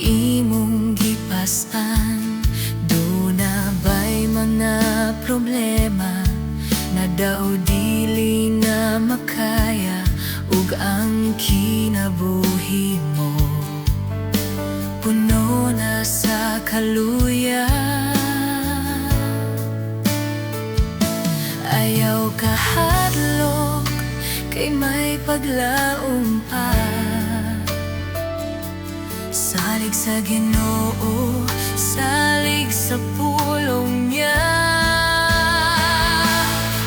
imong gipasan. Duna ba'y mga problema na daw dili na makaya, ug ang kinabuhi mo puno na sa kaluya. Ayaw kahadlok kay may paglaom pa. Salig sa Ginoo, salig sa pulong niya.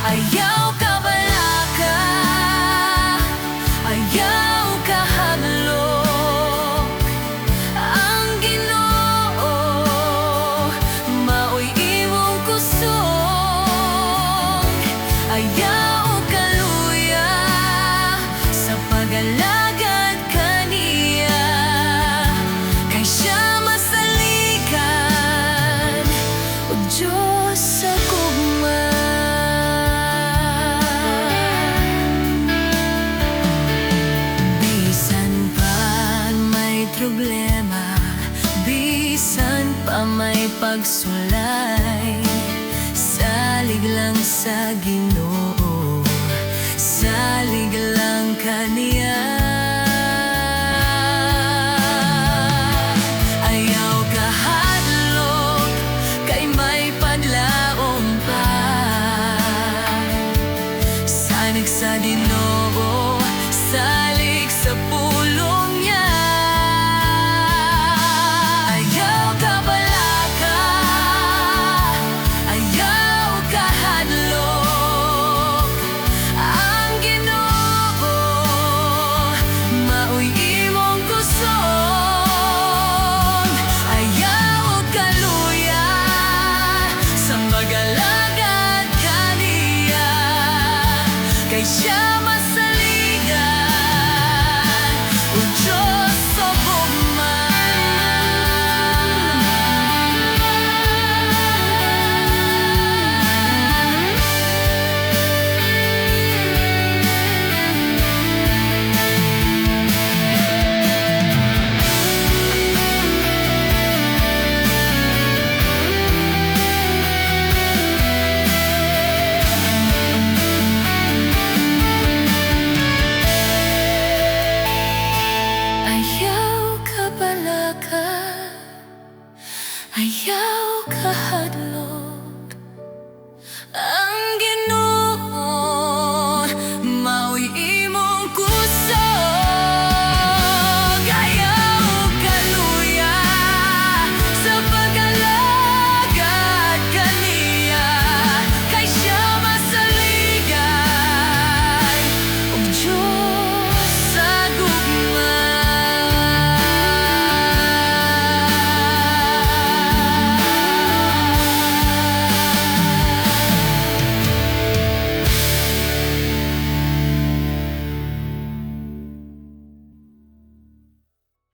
Ayaw ka balaka, ayaw ka hadlok. Ang Ginoo mao'y imong kusog. Ayaw ka luya sa pag-alagad kaniya, kay siya masaligan o Diyos sa gugma. Bisan pa may problema, bisan pa may pagsulay, salig lang sa Ginoo, salig lang kaniya. Ayaw kahadlok kay may paglaom pa. Salig sa Ginoo, salig sa pulong niya. Ayaw ka balaka, ayaw ka hadlok. Ang Ginoo mao'y imong kusog. Ayaw ka luya sa mag-alagad kaniya, kay siya masaligan o Diyos sa gugma. Ayaw ka balaka, ayaw